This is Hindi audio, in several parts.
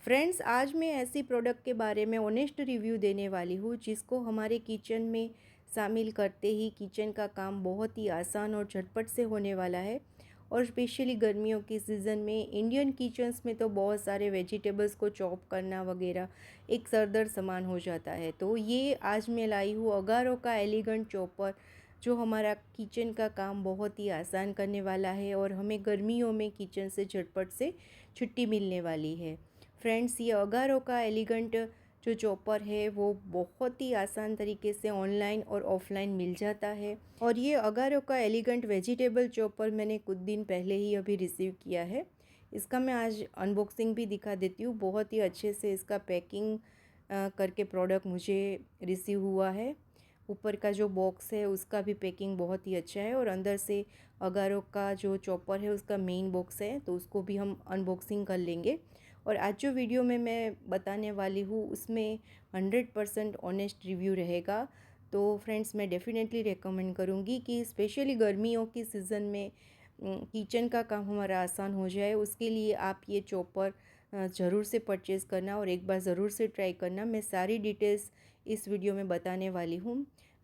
फ्रेंड्स, आज मैं ऐसी प्रोडक्ट के बारे में ऑनेस्ट रिव्यू देने वाली हूँ जिसको हमारे किचन में शामिल करते ही किचन का काम बहुत ही आसान और झटपट से होने वाला है। और स्पेशली गर्मियों की सीज़न में इंडियन किचन्स में तो बहुत सारे वेजिटेबल्स को चॉप करना वगैरह एक सरदर्द सामान हो जाता है। तो ये आज मैं लाई हूँ अगारो का एलिगेंट चॉपर, जो हमारा किचन का काम बहुत ही आसान करने वाला है और हमें गर्मियों में किचन से झटपट से छुट्टी मिलने वाली है। फ्रेंड्स, ये अगारो का एलिगेंट जो चॉपर है वो बहुत ही आसान तरीके से ऑनलाइन और ऑफलाइन मिल जाता है। और ये अगारो का एलिगेंट वेजिटेबल चॉपर मैंने कुछ दिन पहले ही अभी रिसीव किया है। इसका मैं आज अनबॉक्सिंग भी दिखा देती हूँ। बहुत ही अच्छे से इसका पैकिंग करके प्रोडक्ट मुझे रिसीव हुआ है। ऊपर का जो बॉक्स है उसका भी पैकिंग बहुत ही अच्छा है और अंदर से अगारो का जो चॉपर है उसका मेन बॉक्स है, तो उसको भी हम अनबॉक्सिंग कर लेंगे। और आज जो वीडियो में मैं बताने वाली हूँ उसमें 100% ऑनेस्ट रिव्यू रहेगा। तो फ्रेंड्स, मैं डेफिनेटली रेकमेंड करूँगी कि स्पेशली गर्मियों की सीज़न में किचन का काम हमारा आसान हो जाए, उसके लिए आप ये चॉपर ज़रूर से परचेज़ करना और एक बार ज़रूर से ट्राई करना। मैं सारी डिटेल्स इस वीडियो में बताने वाली हूँ।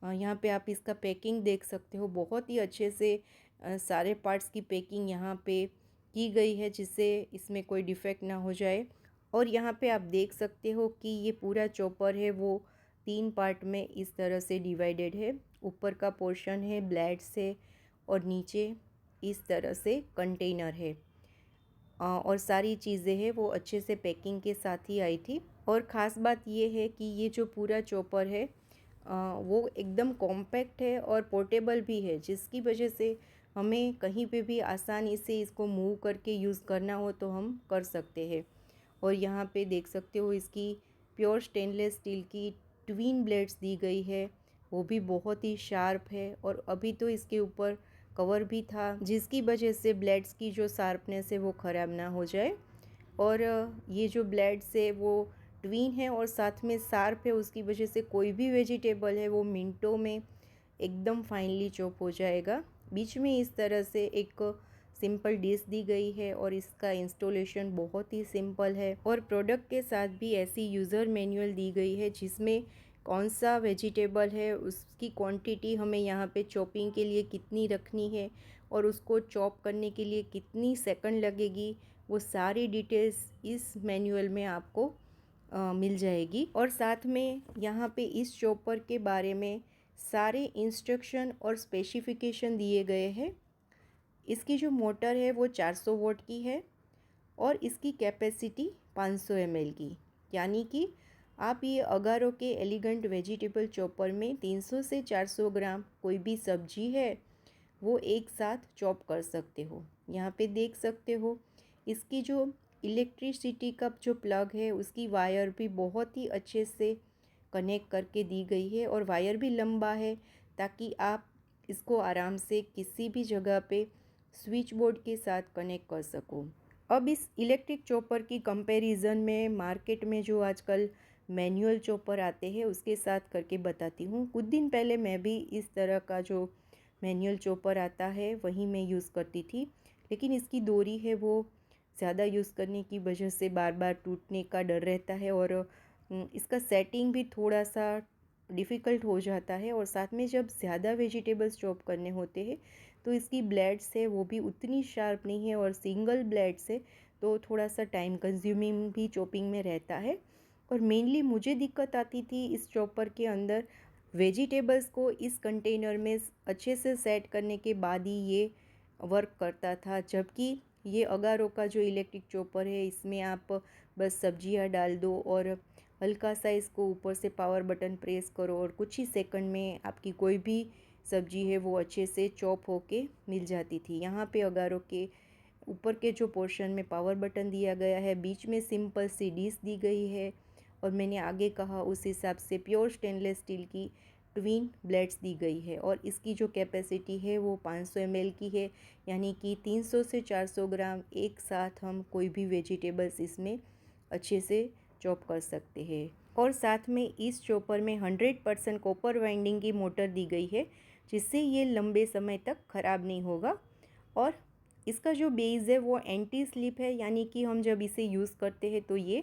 यहाँ पे आप इसका पैकिंग देख सकते हो। बहुत ही अच्छे से सारे पार्ट्स की पैकिंग यहाँ पे की गई है जिससे इसमें कोई डिफेक्ट ना हो जाए। और यहाँ पे आप देख सकते हो कि ये पूरा चॉपर है वो 3 पार्ट में इस तरह से डिवाइडेड है। ऊपर का पोर्शन है ब्लेड से और नीचे इस तरह से कंटेनर है। और सारी चीज़ें हैं वो अच्छे से पैकिंग के साथ ही आई थी। और ख़ास बात ये है कि ये जो पूरा चॉपर है वो एकदम कॉम्पैक्ट है और पोर्टेबल भी है, जिसकी वजह से हमें कहीं पे भी आसानी से इसको मूव करके यूज़ करना हो तो हम कर सकते हैं। और यहाँ पे देख सकते हो इसकी प्योर स्टेनलेस स्टील की ट्विन ब्लेड्स दी गई है, वो भी बहुत ही शार्प है। और अभी तो इसके ऊपर कवर भी था जिसकी वजह से ब्लेड्स की जो शार्पनेस है वो ख़राब ना हो जाए। और ये जो ब्लेड्स है वो ट्विन है और साथ में शार्प है, उसकी वजह से कोई भी वेजिटेबल है वो मिनटों में एकदम फाइनली चॉप हो जाएगा। बीच में इस तरह से एक सिंपल डिश दी गई है और इसका इंस्टॉलेशन बहुत ही सिंपल है। और प्रोडक्ट के साथ भी ऐसी यूज़र मैनुअल दी गई है जिसमें कौन सा वेजिटेबल है, उसकी क्वांटिटी, हमें यहाँ पे चॉपिंग के लिए कितनी रखनी है और उसको चॉप करने के लिए कितनी सेकंड लगेगी, वो सारी डिटेल्स इस मैनुअल में आपको मिल जाएगी। और साथ में यहाँ पे इस चॉपर के बारे में सारे इंस्ट्रक्शन और स्पेसिफिकेशन दिए गए हैं। इसकी जो मोटर है वो 400 वोल्ट की है और इसकी कैपेसिटी 500 ml की, यानी कि आप ये अगारो के एलिगेंट वेजिटेबल चॉपर में 300 से 400 ग्राम कोई भी सब्जी है वो एक साथ चॉप कर सकते हो। यहाँ पे देख सकते हो इसकी जो इलेक्ट्रिसिटी का जो प्लग है उसकी वायर भी बहुत ही अच्छे से कनेक्ट करके दी गई है और वायर भी लंबा है ताकि आप इसको आराम से किसी भी जगह पे स्विच बोर्ड के साथ कनेक्ट कर सको। अब इस इलेक्ट्रिक चॉपर की कंपैरिजन में मार्केट में जो आजकल मैनुअल चॉपर आते हैं उसके साथ करके बताती हूँ। कुछ दिन पहले मैं भी इस तरह का जो मैनुअल चॉपर आता है वही मैं यूज़ करती थी, लेकिन इसकी डोरी है वो ज़्यादा यूज़ करने की वजह से बार बार टूटने का डर रहता है और इसका सेटिंग भी थोड़ा सा डिफ़िकल्ट हो जाता है। और साथ में जब ज़्यादा वेजिटेबल्स चॉप करने होते हैं तो इसकी ब्लेड्स है वो भी उतनी शार्प नहीं है और सिंगल ब्लेड्स है तो थोड़ा सा टाइम कंज्यूमिंग भी चॉपिंग में रहता है। और मेनली मुझे दिक्कत आती थी इस चॉपर के अंदर वेजिटेबल्स को इस कंटेनर में अच्छे से सेट करने के बाद ही ये वर्क करता था, जबकि ये अगारो का जो इलेक्ट्रिक चॉपर है इसमें आप बस सब्जियां डाल दो और हल्का सा इसको ऊपर से पावर बटन प्रेस करो और कुछ ही सेकंड में आपकी कोई भी सब्जी है वो अच्छे से चॉप होके मिल जाती थी। यहाँ पे अगारो के ऊपर के जो पोर्शन में पावर बटन दिया गया है, बीच में सिंपल सी डिश दी गई है और मैंने आगे कहा उस हिसाब से प्योर स्टेनलेस स्टील की ट्विन ब्लेड्स दी गई है। और इसकी जो कैपेसिटी है वो 500 ml की है, यानी कि 300 से 400 ग्राम एक साथ हम कोई भी वेजिटेबल्स इसमें अच्छे से चॉप कर सकते हैं। और साथ में इस चॉपर में 100% कॉपर वाइंडिंग की मोटर दी गई है जिससे ये लंबे समय तक ख़राब नहीं होगा। और इसका जो बेस है वो एंटी स्लिप है, यानी कि हम जब इसे यूज़ करते हैं तो ये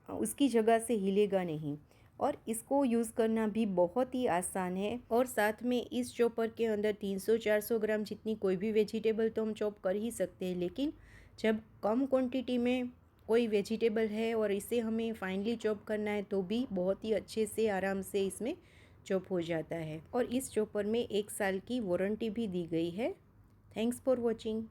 उसकी जगह से हिलेगा नहीं। और इसको यूज़ करना भी बहुत ही आसान है। और साथ में इस चॉपर के अंदर 300-400 ग्राम जितनी कोई भी वेजिटेबल तो हम चॉप कर ही सकते हैं, लेकिन जब कम क्वांटिटी में कोई वेजिटेबल है और इसे हमें फाइनली चॉप करना है तो भी बहुत ही अच्छे से आराम से इसमें चॉप हो जाता है। और इस चॉपर में 1 साल की वारंटी भी दी गई है। Thanks for watching.